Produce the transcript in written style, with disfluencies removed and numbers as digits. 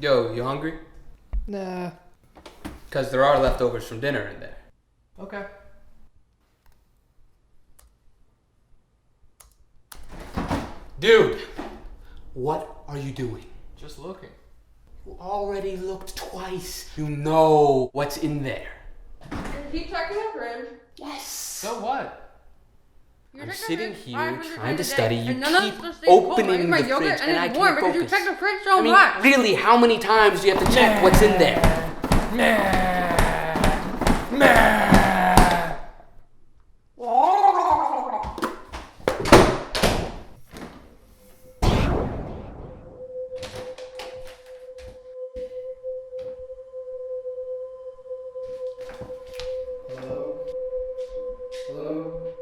Yo, you hungry? Nah. Because there are leftovers from dinner in there. Okay. Dude, what are you doing? Just looking. You already looked twice. You know what's in there. Keep checking the fridge. Yes. So what? You're I'm checking sitting the fridge here 500 trying to times a day, study. You and none of keep the stays cold. opening I eat my the yogurt fridge and and I it's can't warm because focus. you check the fridge so I mean, much. really, how many times do you have to check what's in there? Hello? Hello?